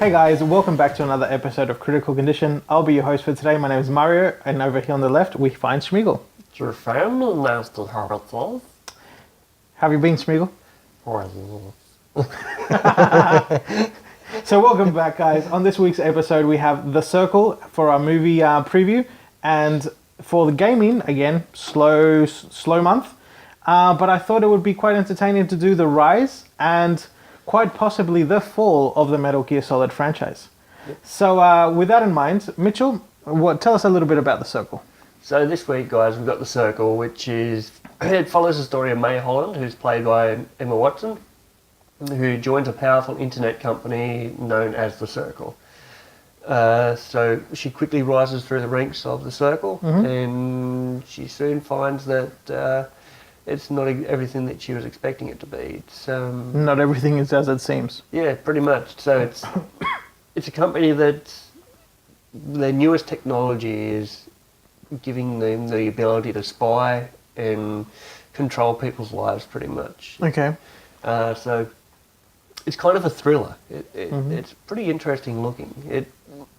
Hey guys, welcome back to another episode of Critical Condition. I'll be your host for today. My name is Mario, and over here on the left we find Schmiegel. It's your family nasty habits. How have you been, Schmiegel? So welcome back, guys. On this week's episode we have The Circle for our movie preview, and for the gaming, again, slow month. But I thought it would be quite entertaining to do the rise and quite possibly the fall of the Metal Gear Solid franchise. Yep. So with that in mind, Mitchell, tell us a little bit about The Circle. So this week, guys, we've got The Circle, which it follows the story of May Holland, who's played by Emma Watson, who joins a powerful internet company known as The Circle. So she quickly rises through the ranks of The Circle, and she soon finds that it's not everything that she was expecting it to be. It's not everything is as it seems. Yeah, pretty much. So it's a company that their newest technology is giving them the ability to spy and control people's lives, pretty much. Okay. So it's kind of a thriller. It's pretty interesting looking.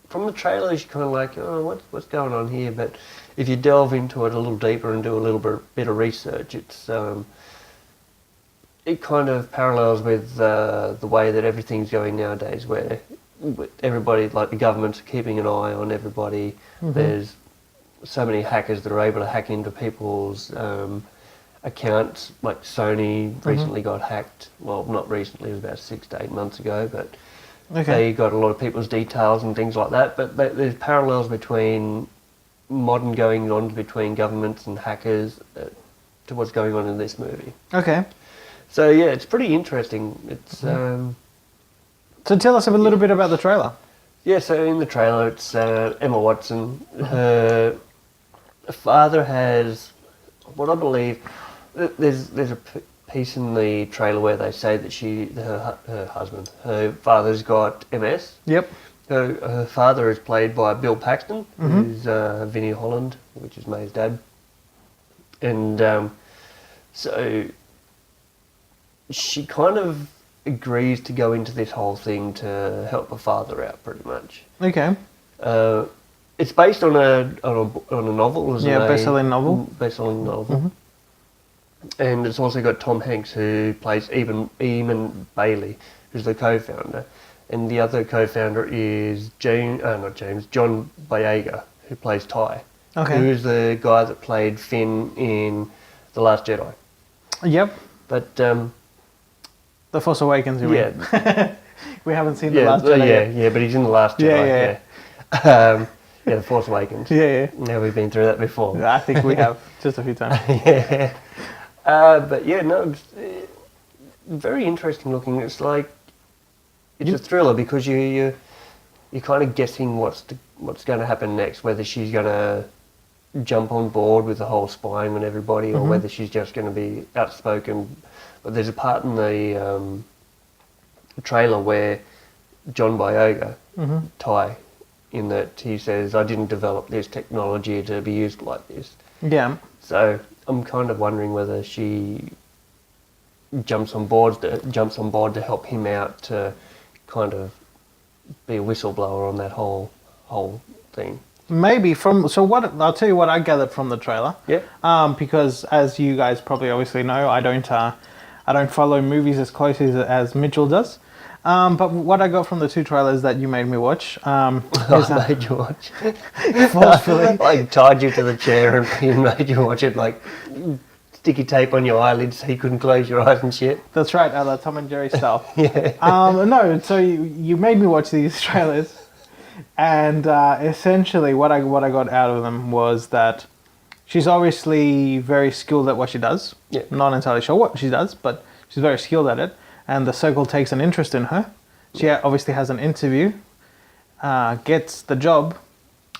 From the trailers, you're kind of like, oh, what's going on here? But if you delve into it a little deeper and do a little bit of research, it kind of parallels with the way that everything's going nowadays, where everybody, like the government's keeping an eye on everybody. There's so many hackers that are able to hack into people's accounts. Like Sony recently got hacked. Well, not recently, it was about 6 to 8 months ago, but they got a lot of people's details and things like that. But there's parallels between modern going on between governments and hackers to what's going on in this movie. Okay. So yeah, it's pretty interesting. It's So tell us a little bit about the trailer. Yeah, so in the trailer it's Emma Watson. Her father has, what I believe, there's a piece in the trailer where they say that her father's got MS. Yep. Her father is played by Bill Paxton, who's Vinnie Holland, which is May's dad. And so she kind of agrees to go into this whole thing to help her father out, pretty much. Okay. It's based on a novel, isn't it? Yeah, best-selling novel. Best-selling novel. And it's also got Tom Hanks, who plays Eamon Bailey, who's the co-founder. And the other co-founder is John Boyega, who plays Ty. Okay. Who is the guy that played Finn in The Last Jedi. Yep. But The Force Awakens, you mean? We haven't seen The Last Jedi yet. Yeah, but he's in The Last Jedi. Yeah. The Force Awakens. Yeah. Now we've been through that before. I think we have, just a few times. Yeah. But yeah, no, it's very interesting looking. It's like, it's a thriller because you're kind of guessing what's going to happen next, whether she's going to jump on board with the whole spying on everybody or whether she's just going to be outspoken. But there's a part in the trailer where John Boyega, Ty, in that he says, I didn't develop this technology to be used like this. Yeah. So I'm kind of wondering whether she jumps on board to help him out to kind of be a whistleblower on that whole thing. Maybe I'll tell you what I gathered from the trailer. Yeah. Because as you guys probably obviously know, I don't follow movies as closely as Mitchell does. But what I got from the two trailers that you made me watch I made you watch. Forcefully. I tied you to the chair and made you watch it, like sticky tape on your eyelids so you couldn't close your eyes and shit. That's right, Tom and Jerry style. Yeah. No, so you made me watch these trailers, and essentially what I got out of them was that she's obviously very skilled at what she does. Yeah. Not entirely sure what she does, but she's very skilled at it. And the Circle takes an interest in her. She obviously has an interview, gets the job,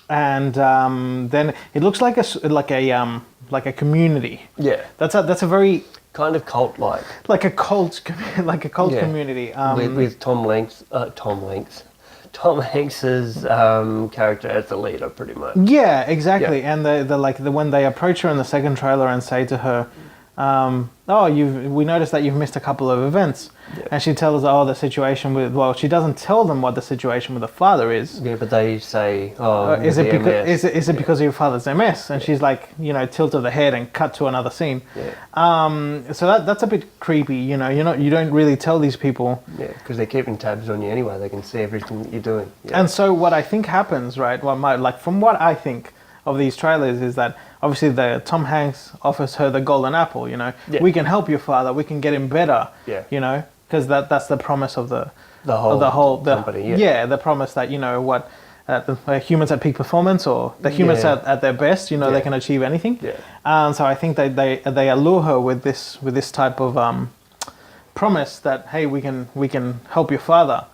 and then it looks like a community. Yeah, that's a very kind of cult-like, like a cult community. With Tom Hanks's character as the leader, pretty much. Yeah, exactly. Yeah. And the when they approach her in the second trailer and say to her, we noticed that you've missed a couple of events. Yeah. And she tells, the situation with, well, she doesn't tell them what the situation with the father is. Yeah, but they say, Is it because MS. is it because of your father's MS? And she's like, tilted the head and cut to another scene. Yeah. So that's a bit creepy. You don't really tell these people. Yeah, because they're keeping tabs on you anyway. They can see everything that you're doing. Yeah. And so what I think happens, right? From what I think of these trailers is that obviously the Tom Hanks offers her the golden apple. We can help your father. We can get him better. Yeah. Because that's the promise of the whole company. Yeah. The promise that the humans at peak performance or the humans at their best, they can achieve anything. Yeah. So I think they allure her with this type of promise that, hey, we can help your father.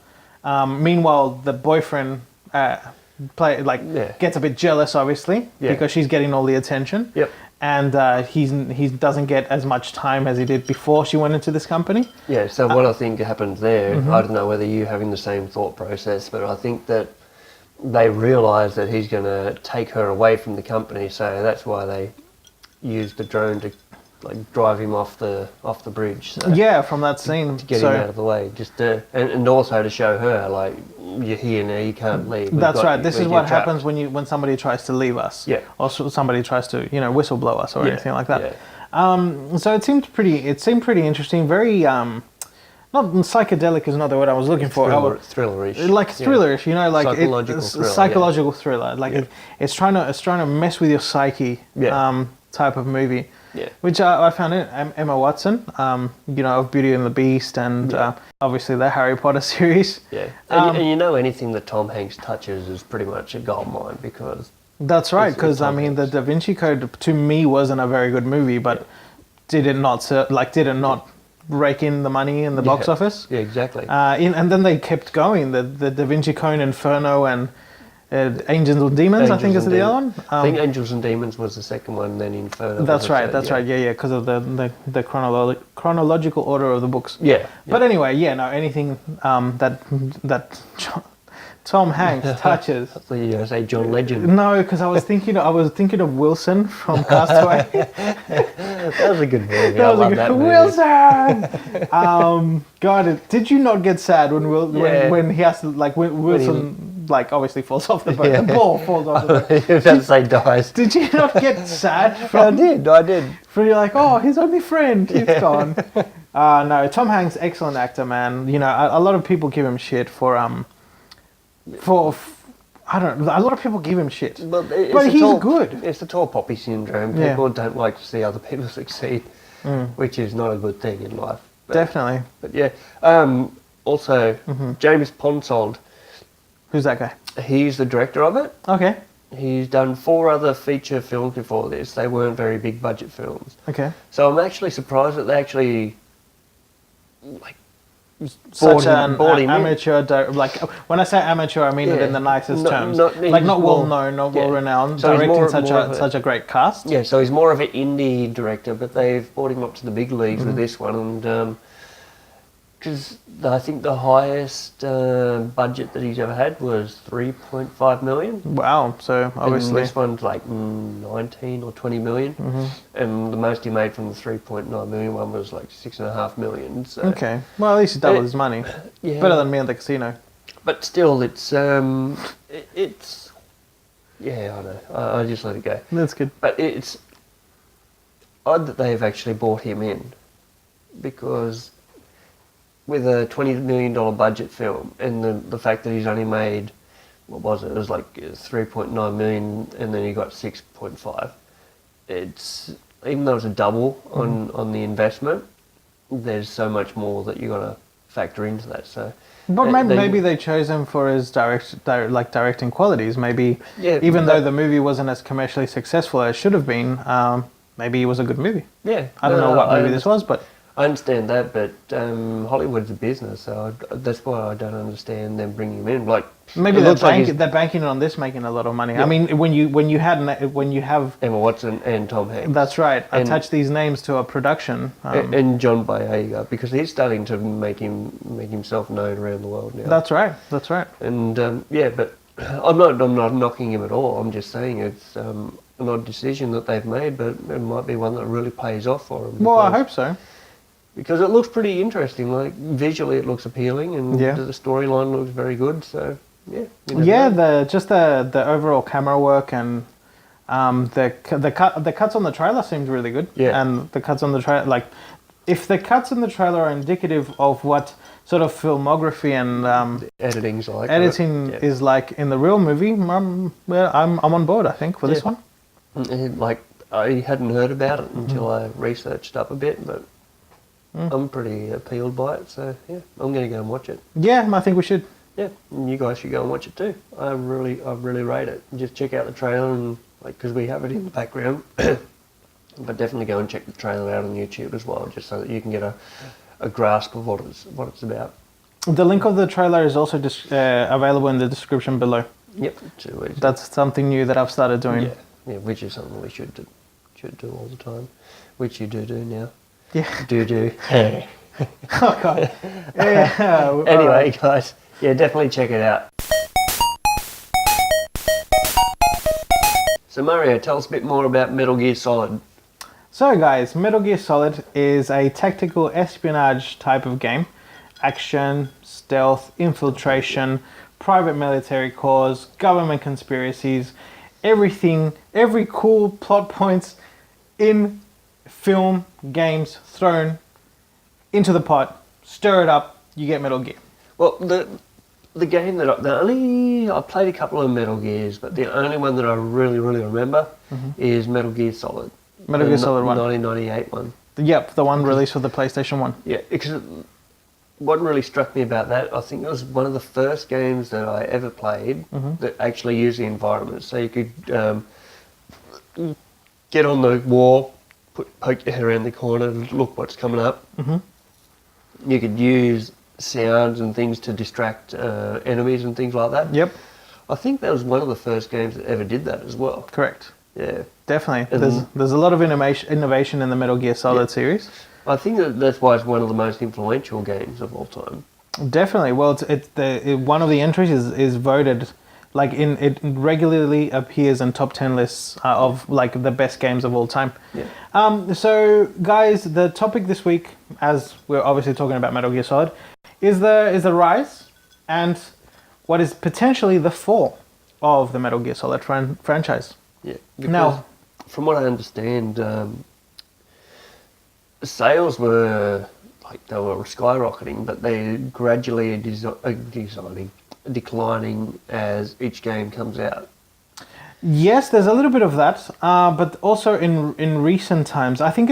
Meanwhile, the boyfriend gets a bit jealous, obviously, because she's getting all the attention. Yep. And he doesn't get as much time as he did before she went into this company. Yeah, so what I think happens there, I don't know whether you're having the same thought process, but I think that they realise that he's going to take her away from the company, so that's why they use the drone to drive him off the bridge. So yeah, from that scene. To get him out of the way, and also to show her, you're here now, you can't leave. That's right. This is what happens when somebody tries to leave us. Yeah. Or somebody tries to, whistle blow us or anything like that. Yeah. So it seemed pretty interesting. Very, not psychedelic is not the word I was looking for. Thrillerish. Thrillerish, Psychological thriller. Psychological thriller. It's trying to mess with your psyche. Type of movie. Yeah. Which I found it. Emma Watson, of Beauty and the Beast and obviously the Harry Potter series. Yeah. And anything that Tom Hanks touches is pretty much a gold mine because... That's right, because the Da Vinci Code to me wasn't a very good movie, but did it not rake in the money in the box office? Yeah, exactly. And then they kept going. The Da Vinci Code, Inferno, and Angels and Demons, I think is the other one. I think Angels and Demons was the second one, then Inferno. That's right. Yeah, because of the chronological order of the books. Yeah. But anyway, anything that Tom Hanks touches. I thought you were going to say John Legend. No, because I was thinking of Wilson from Castaway. That was a good movie. That was a good Wilson. God, did you not get sad when he has to when Wilson obviously falls off the boat? The ball falls off the boat. You were about to say dies. Did you not get sad? I did. For you're oh, his only friend, he's gone. No, Tom Hanks, excellent actor, man. A lot of people give him shit for I don't know. A lot of people give him shit, but he's good. It's the tall poppy syndrome. People don't like to see other people succeed, which is not a good thing in life. Definitely. But yeah. Also, James Ponsoldt. Who's that guy? He's the director of it. Okay. He's done 4 other feature films before this. They weren't very big budget films. Okay. So I'm actually surprised that they actually such an amateur, when I say amateur, I mean it in the nicest terms. Not well known, not well renowned, so directing such a great cast. Yeah, so he's more of an indie director, but they've brought him up to the big leagues with this one, and because I think the highest budget that he's ever had was 3.5 million. Wow, so obviously... And this one's 19 or 20 million. And the most he made from the 3.9 million one was 6.5 million. So. Okay, well at least he doubled his money. Yeah. Better than me at the casino. But still, it's yeah, I know. I just let it go. That's good. But it's odd that they've actually brought him in, because with a $20 million budget film and the fact that he's only made, what was it? It was 3.9 million, and then he got 6.5. It's, even though it's a double on the investment, there's so much more that you got to factor into that. So, but maybe they chose him for his directing qualities. Maybe even though the movie wasn't as commercially successful as it should have been, maybe it was a good movie. Yeah, I don't know what movie this was, but. I understand that, but Hollywood's a business, so that's why I don't understand them bringing him in. Maybe they're banking on this making a lot of money. Yeah. I mean, when you have Emma Watson and Tom Hanks. That's right. Attach these names to a production. And John Boyega, because he's starting to make himself known around the world now. That's right. That's right. And but I'm not knocking him at all. I'm just saying it's an odd decision that they've made, but it might be one that really pays off for them. Well, I hope so. Because it looks pretty interesting. Like visually, it looks appealing, and the storyline looks very good. So yeah. The overall camera work and the cuts on the trailer seemed really good. Yeah. And the cuts on the trailer, like, if the cuts in the trailer are indicative of what sort of filmography and editing's like, is like in the real movie, I'm on board. I think for this one. Like, I hadn't heard about it until I researched up a bit, but I'm pretty appealed by it. So yeah, I'm going to go and watch it. Yeah, I think we should. Yeah, and you guys should go and watch it too. I really rate it. Just check out the trailer and because we have it in the background. But definitely go and check the trailer out on YouTube as well, just so that you can get a grasp of what it's about. The link of the trailer is also available in the description below. Yep, too easy. That's something new that I've started doing. Yeah, which is something we should do all the time, which you do now. Yeah. Do. Oh God. Yeah. Anyway, guys, yeah, definitely check it out. So Mario, tell us a bit more about Metal Gear Solid. So guys, Metal Gear Solid is a tactical espionage type of game. Action, stealth, infiltration, private military corps, government conspiracies, everything, every cool plot points in film, games thrown into the pot, stir it up, you get Metal Gear. Well, the game that I played a couple of Metal Gears, but the only one that I really remember is Metal Gear Solid. Metal Gear Solid 1. 1998 one. Yep, the one released for the PlayStation 1. Yeah, because what really struck me about that, I think it was one of the first games that I ever played that actually used the environment. So you could get on the wall, poke your head around the corner and look what's coming up. You could use sounds and things to distract enemies and things like that. Yep. I think that was one of the first games that ever did that as well. Correct. Yeah. Definitely. There's a lot of innovation in the Metal Gear Solid series. I think that's why it's one of the most influential games of all time. Definitely. Well, one of the entries is voted, like it regularly appears in top 10 lists of like the best games of all time. Yeah. So guys, the topic this week, as we're obviously talking about Metal Gear Solid, is the rise and what is potentially the fall of the Metal Gear Solid franchise. Yeah. Now, from what I understand, sales were skyrocketing, but they're gradually declining as each game comes out. Yes, there's a little bit of that, but also in recent times, I think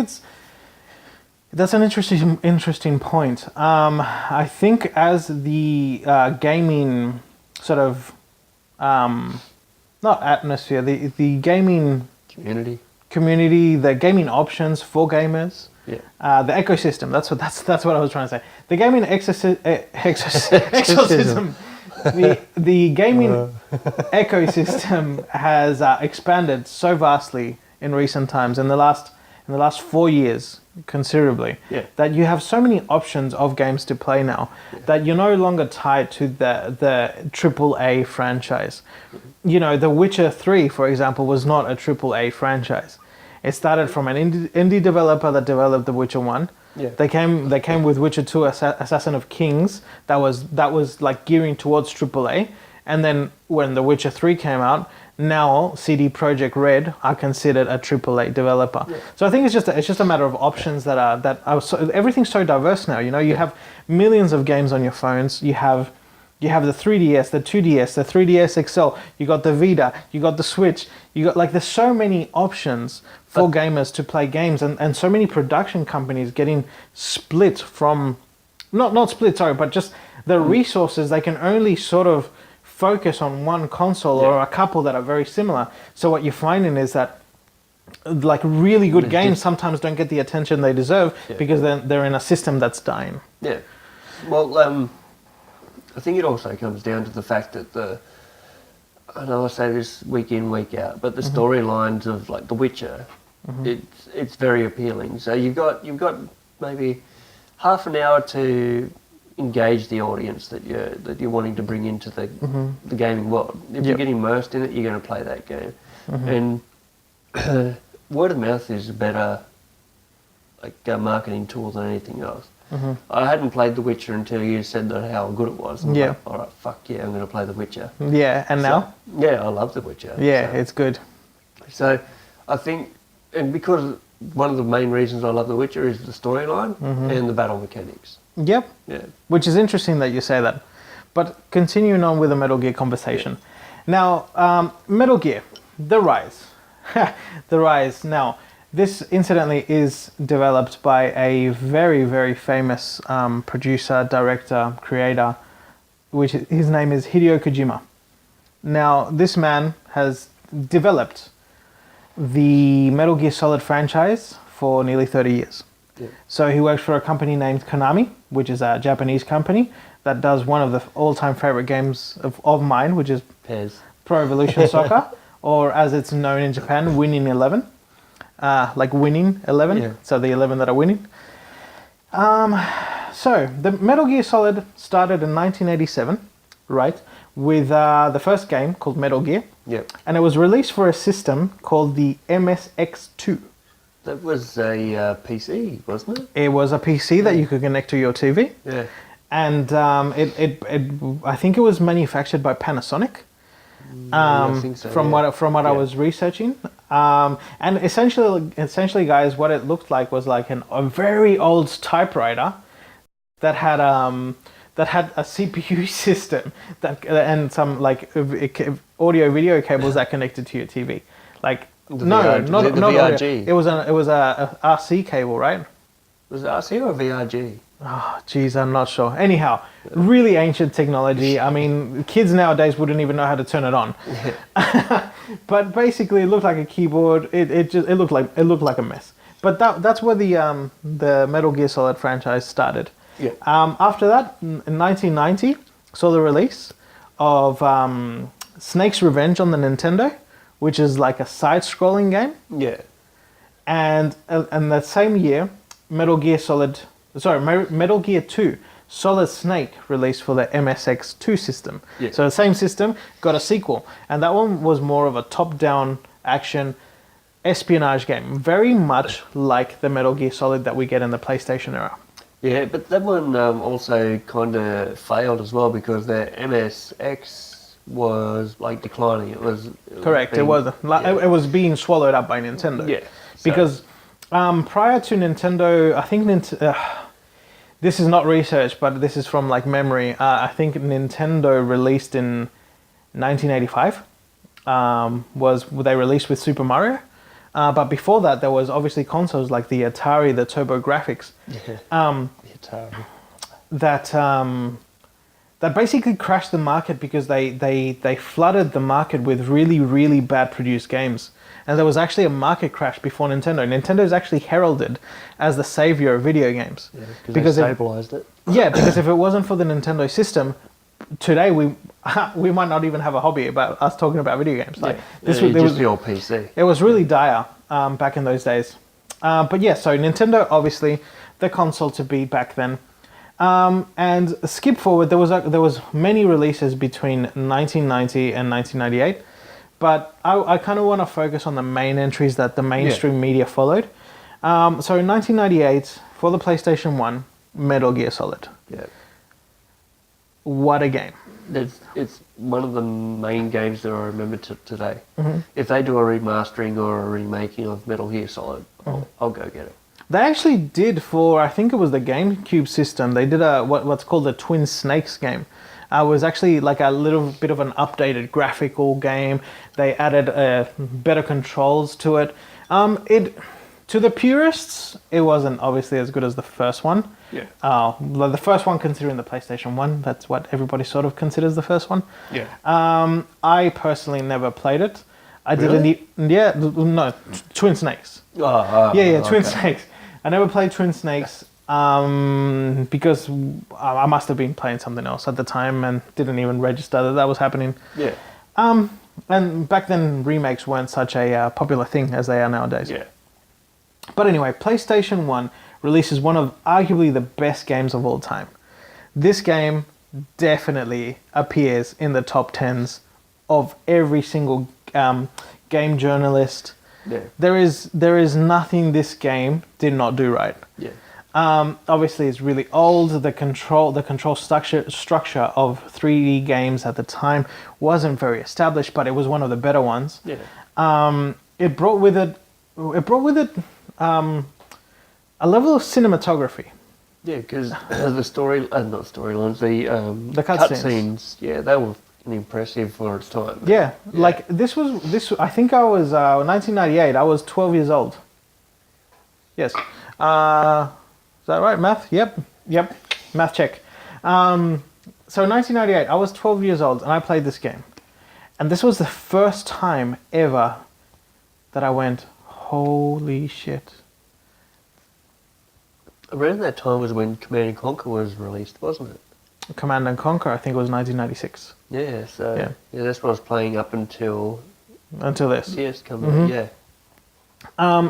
that's an interesting point. I think as the gaming sort of not atmosphere, the gaming community, the gaming options for gamers. Yeah. The ecosystem. That's what I was trying to say. The gaming exorcism. The gaming ecosystem has expanded so vastly in recent times. In the last 4 years, considerably. Yeah. That you have so many options of games to play now that you're no longer tied to the AAA franchise. You know, The Witcher 3, for example, was not a AAA franchise. It started from an indie developer that developed The Witcher 1. Yeah. They came with Witcher 2, Assassin of Kings, that was like gearing towards AAA. And then when The Witcher 3 came out, now CD Projekt Red are considered a AAA developer. Yeah. So I think it's just a matter of options that are so, everything's so diverse now. You know, you have millions of games on your phones. You have the 3DS, the 2DS, the 3DS XL. You got the Vita. You got the Switch. You got there's so many options for gamers to play games, and so many production companies getting split from, not split, sorry, but just the resources. They can only sort of focus on one console or a couple that are very similar. So what you're finding is that like really good games sometimes don't get the attention they deserve because they're in a system that's dying. Yeah. Well, I think it also comes down to the fact that I know I say this week in, week out, but the storylines of like The Witcher, it's very appealing. So you've got maybe half an hour to engage the audience that you're wanting to bring into the gaming world. If you get immersed in it, you're going to play that game. And word of mouth is a better marketing tool than anything else. I hadn't played The Witcher until you said that how good it was. And Yeah. Like, all right, fuck yeah, I'm going to play The Witcher. Yeah, and now? Yeah, I love The Witcher. Yeah, so. it's good. So I think, and because one of the main reasons I love The Witcher is the storyline and the battle mechanics. Yep. Yeah. Which is interesting that you say that. But continuing on with the Metal Gear conversation. Now, Metal Gear, The Rise. The Rise. Now, this incidentally is developed by a very, very famous producer, director, creator, his name is Hideo Kojima. Now, this man has developed the Metal Gear Solid franchise for nearly 30 years. Yeah. So he works for a company named Konami, which is a Japanese company that does one of the all-time favorite games of mine, which is Pairs. Pro Evolution Soccer, or as it's known in Japan, Winning 11. Like Winning 11, Yeah. so the 11 that are winning. So the Metal Gear Solid started in 1987, right, with the first game called Metal Gear. Yeah. And it was released for a system called the MSX2. That was a PC, wasn't it? It was a PC that you could connect to your TV. Yeah. And I think it was manufactured by Panasonic. I think so, From yeah. what I was researching, and essentially, guys, what it looked like was like a very old typewriter that had a CPU system and some like audio video cables that connected to your TV. Like not VRG. audio. It was a RC cable, right? Was it RC or VRG? Oh, geez, I'm not sure. Anyhow, really ancient technology. I mean, kids nowadays wouldn't even know how to turn it on. Yeah. But basically, it looked like a keyboard. It looked like a mess. But that's where the Metal Gear Solid franchise started. Yeah. After that, in 1990, saw the release of Snake's Revenge on the Nintendo, which is like a side-scrolling game. Yeah. And that same year, Metal Gear 2 Solid Snake released for the MSX2 system. Yeah. So the same system got a sequel, and that one was more of a top-down action espionage game, very much like the Metal Gear Solid that we get in the PlayStation era. Yeah, but that one also kind of failed as well because the MSX was like declining. It was Correct. It was being swallowed up by Nintendo. Yeah. Because prior to Nintendo, I think this is not research, but this is from like memory. I think Nintendo released in 1985. They released with Super Mario. But before that, there was obviously consoles like the Atari, the TurboGrafx. Yeah. Atari. That basically crashed the market because they flooded the market with really, really bad produced games. And there was actually a market crash before Nintendo. Nintendo is actually heralded as the savior of video games. Yeah, because they stabilized it. Yeah, because if it wasn't for the Nintendo system, today we might not even have a hobby about us talking about video games. Like this was just your PC. It was really dire back in those days. But yeah, so Nintendo, obviously, the console to beat back then. And skip forward, there was many releases between 1990 and 1998. But I kind of want to focus on the main entries that the mainstream media followed. So in 1998, for the PlayStation 1, Metal Gear Solid. Yeah. What a game. It's one of the main games that I remember today. Mm-hmm. If they do a remastering or a remaking of Metal Gear Solid, I'll go get it. They actually did for, I think it was the GameCube system, they did what's called the Twin Snakes game. It was actually like a little bit of an updated graphical game. They added better controls to it. To the purists, it wasn't obviously as good as the first one. Yeah. The first one considering the PlayStation 1, that's what everybody sort of considers the first one. Yeah. I personally never played it. I Really? Twin Snakes. Twin Snakes. I never played Twin Snakes because I must have been playing something else at the time and didn't even register that was happening. Yeah. And back then, remakes weren't such a popular thing as they are nowadays. Yeah. But anyway, PlayStation 1 releases one of arguably the best games of all time. This game definitely appears in the top 10s of every single game journalist, Yeah. There is nothing this game did not do right. Yeah. Obviously, it's really old. The control structure of 3D games at the time wasn't very established, but it was one of the better ones. Yeah. It brought with it a level of cinematography. Yeah, because the not storylines, the cutscenes. yeah, they were impressive for its time. Yeah, like this. I think I was 1998. I was 12 years old. Yes. Is that right? Math? Yep. Math check. So 1998, I was 12 years old and I played this game. And this was the first time ever that I went, holy shit. Around that time was when Command and Conquer was released, wasn't it? Command and Conquer, I think it was 1996. Yeah, so yeah, that's what I was playing up until this. Yes, yeah.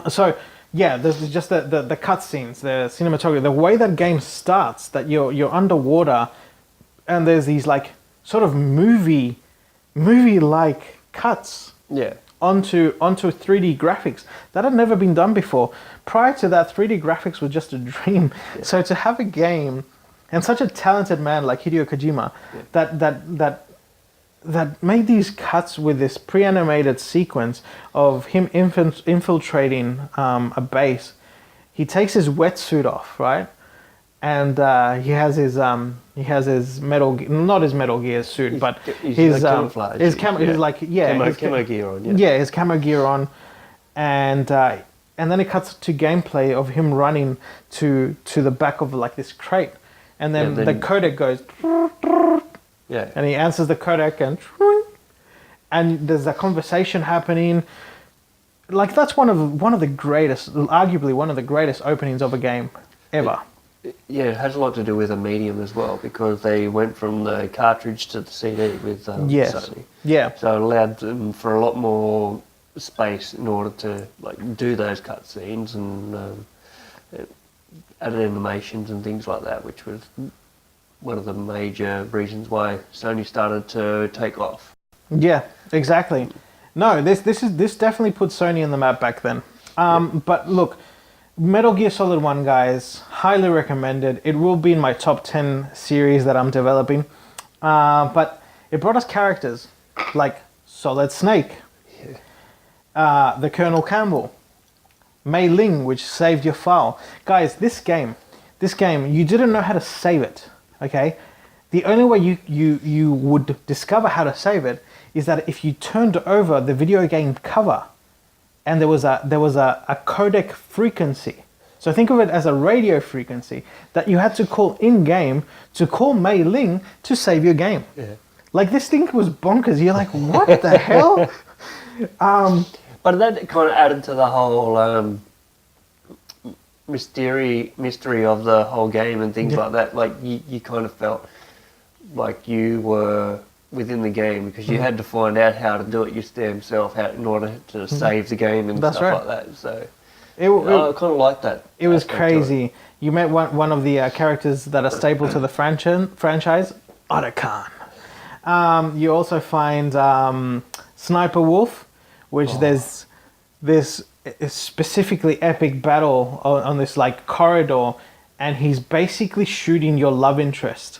So yeah, there's just the cutscenes, the cinematography, the way that game starts, that you're underwater, and there's these like sort of movie like cuts. Yeah. Onto 3D graphics that had never been done before. Prior to that, 3D graphics was just a dream. Yeah. So to have a game and such a talented man like Hideo Kojima that made these cuts with this pre-animated sequence of him infiltrating a base. He takes his wetsuit off, right? And he has his Metal Gear suit, but his camouflage. His camo gear on. His camo gear on, and then it cuts to gameplay of him running to the back of like this crate, and then the codec goes, and he answers the codec and there's a conversation happening. Like that's one of the greatest, arguably one of the greatest openings of a game ever. Yeah, it has a lot to do with the medium as well, because they went from the cartridge to the CD with Sony. Yeah. So it allowed them for a lot more space in order to like do those cutscenes and added animations and things like that, which was one of the major reasons why Sony started to take off. Yeah, exactly. No, this definitely put Sony on the map back then. But look, Metal Gear Solid 1, guys, highly recommended. It will be in my top 10 series that I'm developing. But it brought us characters like Solid Snake, the Colonel Campbell, Mei Ling, which saved your file. Guys, this game, you didn't know how to save it, okay? The only way you would discover how to save it is that if you turned over the video game cover, and there was a codec frequency. So think of it as a radio frequency that you had to call in-game to call Mei Ling to save your game. Yeah. Like this thing was bonkers. You're like, what the hell? But that kind of added to the whole mystery of the whole game and things like that. Like you kind of felt like you were within the game, because you had to find out how to do it yourself in order to save the game and stuff like that. So I kind of like that. It was crazy. You met one of the characters that are staple to the franchise, Oda Khan. You also find Sniper Wolf, which there's this specifically epic battle on this like corridor, and he's basically shooting your love interest.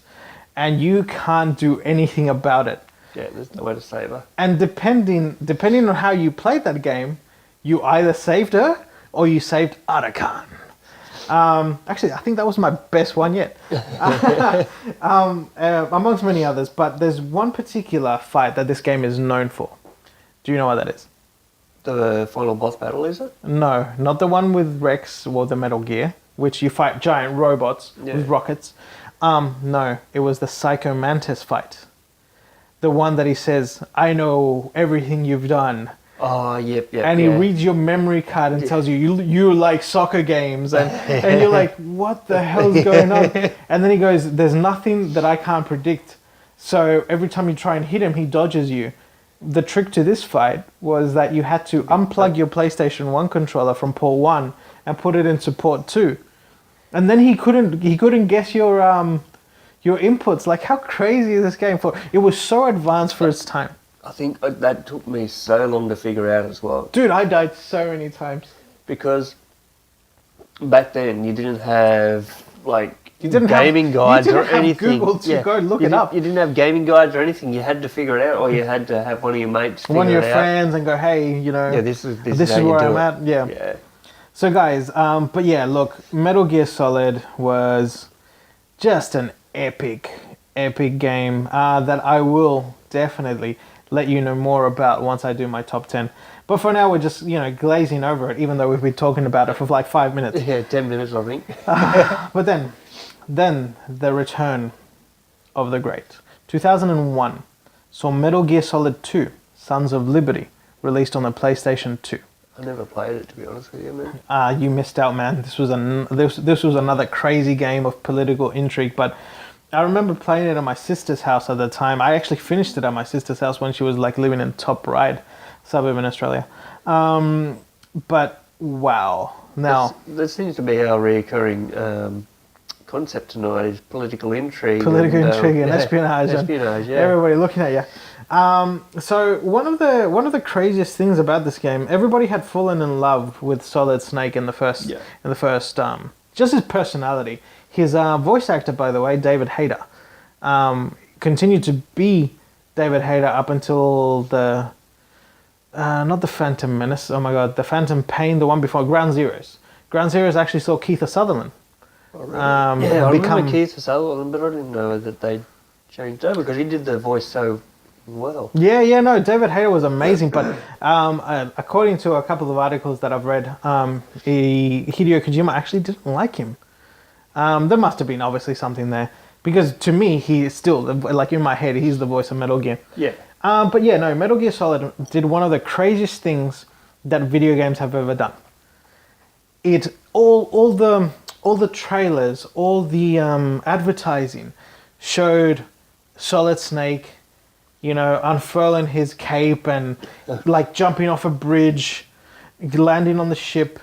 And you can't do anything about it. Yeah, there's no way to save her. And depending on how you played that game, you either saved her or you saved Oda Khan. Actually, I think that was my best one yet. Amongst many others, but there's one particular fight that this game is known for. Do you know what that is? The final boss battle, is it? No, not the one with Rex or the Metal Gear, which you fight giant robots with rockets. No, it was the Psycho Mantis fight. The one that he says, I know everything you've done. Oh, yep. And he reads your memory card and tells you like soccer games. And you're like, what the hell's going on? And then he goes, there's nothing that I can't predict. So every time you try and hit him, he dodges you. The trick to this fight was that you had to unplug your PlayStation 1 controller from port 1 and put it into port 2. And then he couldn't guess your inputs. Like, how crazy is this game for? It was so advanced for its time. I think that took me so long to figure out as well. Dude, I died so many times. Because back then you didn't have like You didn't gaming have, guides you or didn't have anything. Google to go look it up. You didn't have gaming guides or anything. You had to figure it out, or you had to have one of your mates figure One of your it out. friends and go, hey, you know, Yeah, this is this how is you where do I'm it. at. Yeah. Yeah. So guys, but yeah, look, Metal Gear Solid was just an epic game that I will definitely let you know more about once I do my top 10. But for now, we're just, you know, glazing over it, even though we've been talking about it for like 5 minutes. Yeah, 10 minutes, I think. But then the return of the great. 2001 saw Metal Gear Solid 2, Sons of Liberty, released on the PlayStation 2. I never played it, to be honest with you, man. You missed out, man. This was another crazy game of political intrigue, but I remember playing it at my sister's house at the time. I actually finished it at my sister's house when she was like living in Top Ryde suburb in Australia. But wow. Now That seems to be our recurring concept tonight is political intrigue. Political intrigue and yeah, espionage. Espionage, yeah. Everybody looking at you. So one of the craziest things about this game, everybody had fallen in love with Solid Snake in the first just his personality. His voice actor, by the way, David Hayter, continued to be David Hayter up until the not the Phantom Menace. Oh my God, the Phantom Pain, the one before Ground Zeroes. Ground Zeroes actually saw Keith Sutherland. Oh, really? I remember Keith Sutherland, but I didn't know that they changed over because he did the voice so well. Yeah, no, David Hayter was amazing, but according to a couple of articles that I've read, Hideo Kojima actually didn't like him. There must have been obviously something there, because to me, he is still, like in my head, he's the voice of Metal Gear. Yeah. But yeah, no, Metal Gear Solid did one of the craziest things that video games have ever done. It all the trailers, all the advertising showed Solid Snake, you know, unfurling his cape and like jumping off a bridge, landing on the ship,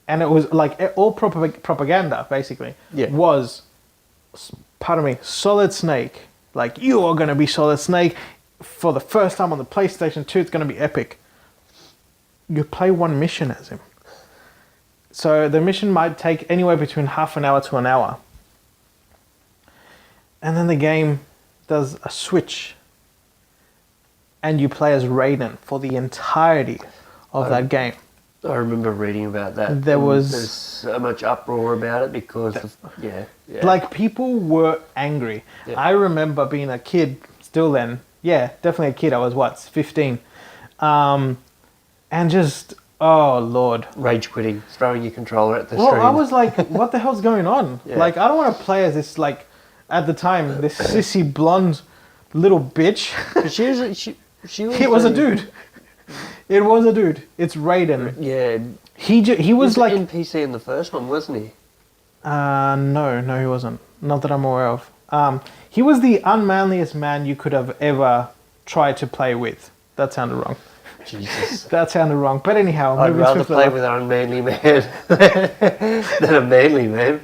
and it was like all propaganda basically. Yeah. Was, pardon me, Solid Snake. Like, you are going to be Solid Snake for the first time on the PlayStation 2. It's going to be epic. You play one mission as him. So the mission might take anywhere between half an hour to an hour. And then the game does a switch. And you play as Raiden for the entirety of that game. I remember reading about that. There's so much uproar about it because like, people were angry. Yeah. I remember being a kid still then. Yeah, definitely a kid. I was 15. And just, oh Lord. Rage quitting, throwing your controller at the Well, screen. I was like, what the hell's going on? Yeah. Like, I don't want to play as this, like, at the time, this sissy blonde little bitch. But she was It was a dude. It was a dude. It's Raiden. Yeah. He was like an NPC in the first one, wasn't he? No, he wasn't. Not that I'm aware of. He was the unmanliest man you could have ever tried to play with. That sounded wrong. Jesus. That sounded wrong. But anyhow, I'd moving rather swiftly play on. with an unmanly man than a manly man.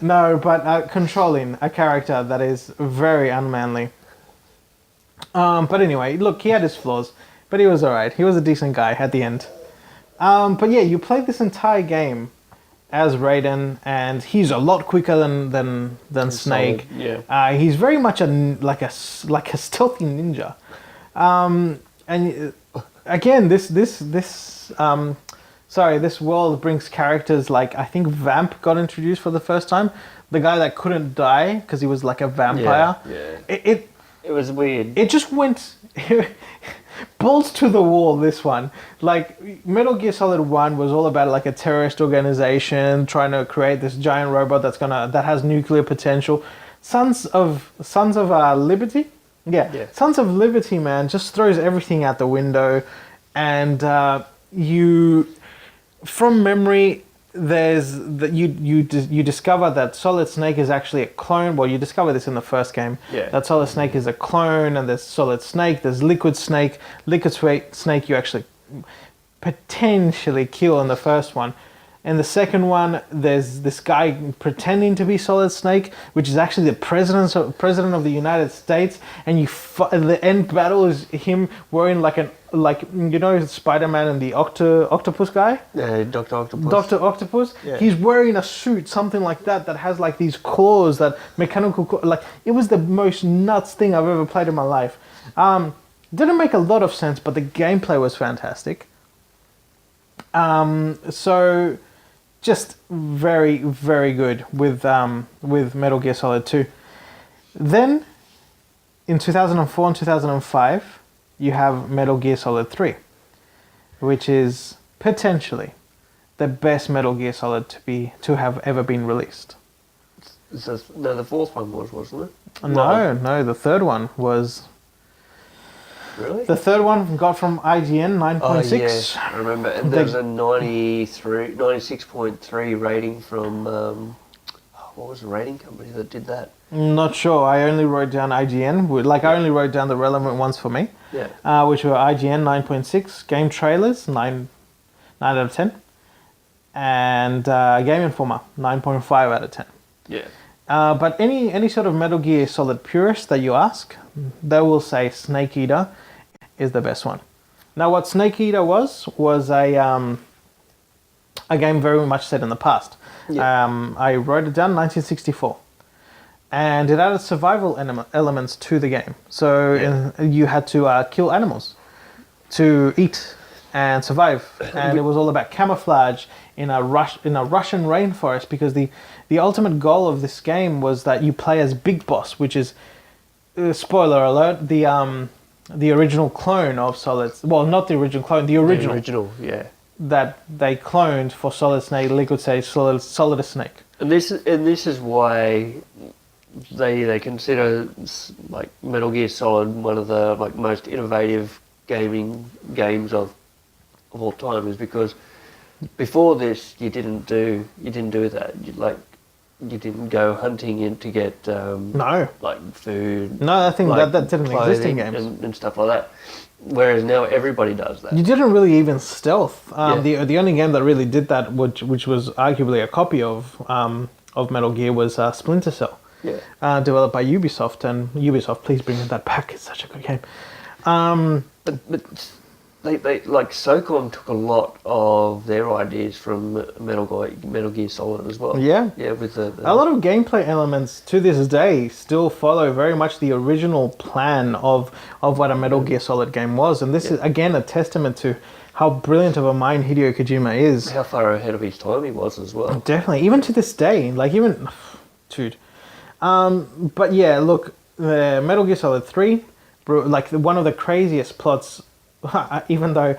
No, but controlling a character that is very unmanly. But anyway, look, he had his flaws, but he was alright. He was a decent guy at the end. But yeah, you played this entire game as Raiden, and he's a lot quicker than Snake. Solid, yeah. He's very much like a stealthy ninja. And again, this world brings characters like, I think Vamp got introduced for the first time. The guy that couldn't die because he was like a vampire. Yeah. It was weird. It just went balls to the wall, this one. Like, Metal Gear Solid 1 was all about like a terrorist organization trying to create this giant robot that has nuclear potential. Sons of Liberty? Yeah. Sons of Liberty, man, just throws everything out the window. And you, from memory, you discover that Solid Snake is actually a clone. Well, you discover this in the first game. Yeah. That Solid Snake is a clone, and there's Solid Snake, there's Liquid Snake. Liquid Snake you actually potentially kill in the first one. In the second one, there's this guy pretending to be Solid Snake, which is actually the president of the United States, and the end battle is him wearing like Spider-Man and the octopus guy. Yeah, Doctor Octopus. Doctor Octopus. Yeah. He's wearing a suit, something like that has like these claws, that mechanical like it was the most nuts thing I've ever played in my life. Didn't make a lot of sense, but the gameplay was fantastic. So just very, very good with Metal Gear Solid 2. Then in 2004 and 2005, you have Metal Gear Solid 3, which is potentially the best Metal Gear Solid to have ever been released. No, the fourth one wasn't it? No, the third one was. Really? The third one got from IGN 9.6. Oh, yeah, I remember. And there's a 96.3 rating from, what was the rating company that did that? Not sure. I only wrote down IGN. I only wrote down the relevant ones for me. Yeah. Which were IGN 9.6, Game Trailers 9 out of 10, and Game Informer 9.5 out of 10. Yeah. But any sort of Metal Gear Solid purist that you ask, they will say Snake Eater is the best one. Now, what Snake Eater was a game very much set in the past. Yeah. I wrote it down, 1964. And it added survival elements to the game. So you had to kill animals to eat and survive. And it was all about camouflage in a Russian rainforest, because the ultimate goal of this game was that you play as Big Boss, which is, spoiler alert, the original clone of Solid. Well, not the original clone, the original. The original, yeah. That they cloned for Solid Snake, Liquid Snake, Solid Snake. And this is why they consider like Metal Gear Solid one of the most innovative games of all time, is because before this you didn't do that. You didn't go hunting in to get food. No, I think that didn't exist in games and stuff like that. Whereas now everybody does that. You didn't really even stealth. The only game that really did that, which was arguably a copy of Metal Gear, was Splinter Cell. Yeah. Developed by Ubisoft, and Ubisoft, please bring that back. It's such a good game. But they SOCOM took a lot of their ideas from Metal Gear Solid as well. Yeah. Yeah, with a lot of gameplay elements to this day still follow very much the original plan of what a Metal Gear Solid game was, and this is again a testament to how brilliant of a mind Hideo Kojima is. How far ahead of his time he was as well. Definitely, even to this day, dude. But yeah, look, Metal Gear Solid 3, one of the craziest plots. Even though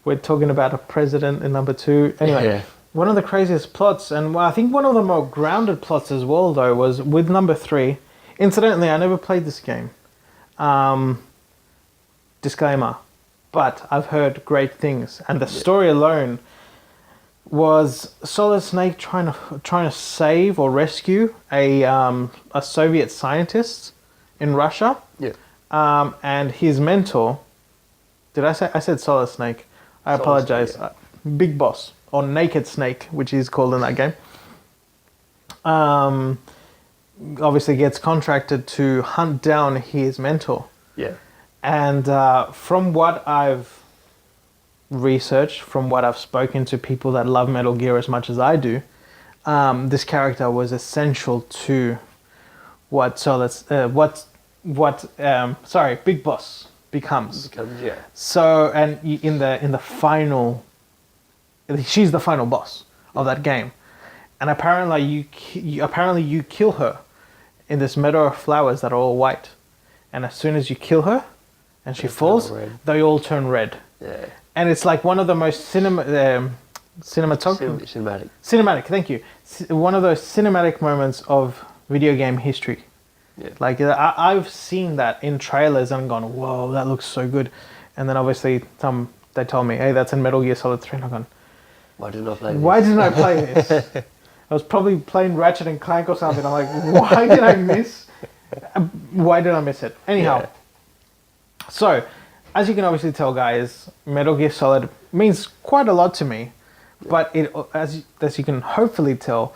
we're talking about a president in number 2. Anyway, one of the craziest plots, and I think one of the more grounded plots as well, though, was with number 3. Incidentally, I never played this game. Disclaimer. But I've heard great things. And the story alone was Solid Snake trying to save or rescue a Soviet scientist in Russia. Yeah. And his mentor... Did I said Solid Snake? I apologize. Snake, yeah. Big Boss, or Naked Snake, which he's called in that game. Obviously gets contracted to hunt down his mentor. Yeah. And from what I've researched, from what I've spoken to people that love Metal Gear as much as I do, this character was essential to what Big Boss becomes. Yeah. So, and in the final, she's the final boss of that game, and apparently you kill her in this meadow of flowers that are all white, and as soon as you kill her, and she falls, they all turn red. Yeah. And it's like one of the most cinematic. Thank you. One of those cinematic moments of video game history. Yeah. Like I've seen that in trailers and gone, whoa, that looks so good. And then obviously they told me, hey, that's in Metal Gear Solid 3. And I'm going, why didn't I play this? Why didn't I play this? I was probably playing Ratchet and Clank or something. I'm like, why did I miss it? Anyhow, so as you can obviously tell, guys, Metal Gear Solid means quite a lot to me. But as you can hopefully tell,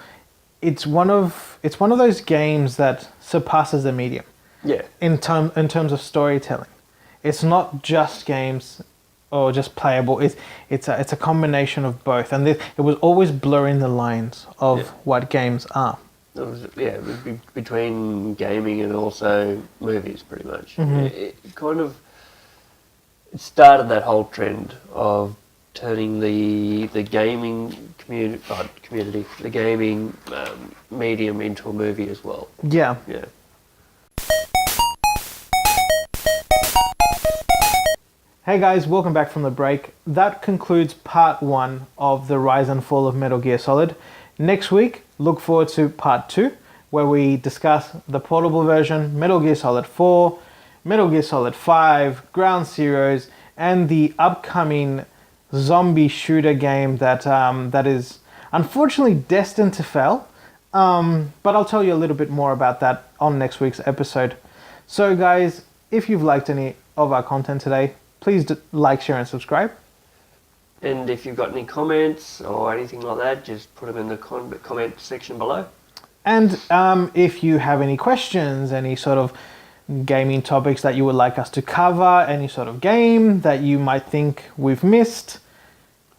it's one of those games that surpasses the medium. Yeah. In terms of storytelling, it's not just games or just playable. It's a combination of both, and it was always blurring the lines of what games are. It was between gaming and also movies, pretty much. It started that whole trend of turning the gaming community, the gaming medium into a movie as well. Yeah. Yeah. Hey guys, welcome back from the break. That concludes part 1 of the rise and fall of Metal Gear Solid. Next week, look forward to part 2, where we discuss the portable version, Metal Gear Solid 4, Metal Gear Solid 5, Ground Zeroes, and the upcoming zombie shooter game that is unfortunately destined to fail. But I'll tell you a little bit more about that on next week's episode. So guys, if you've liked any of our content today, please like, share, and subscribe. And if you've got any comments or anything like that, just put them in the comment section below. And if you have any questions, any sort of gaming topics that you would like us to cover, any sort of game that you might think we've missed,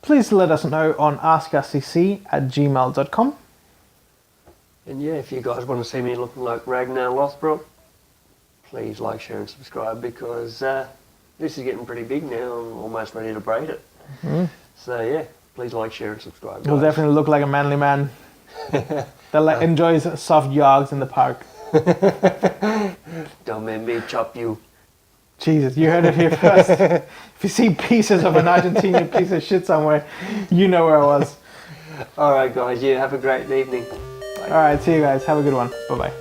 please let us know on askuscc@gmail.com. And yeah, if you guys want to see me looking like Ragnar Lothbrok, please like, share, and subscribe, because this is getting pretty big now. I'm almost ready to braid it. Mm-hmm. So yeah, please like, share, and subscribe, guys. You'll definitely look like a manly man that enjoys soft jogs in the park. Don't make me chop you. Jesus, you heard it here first. If you see pieces of an Argentinian piece of shit somewhere, you know where I was. Alright guys, yeah, have a great evening. Bye. Alright, see you guys. Have a good one. Bye-bye.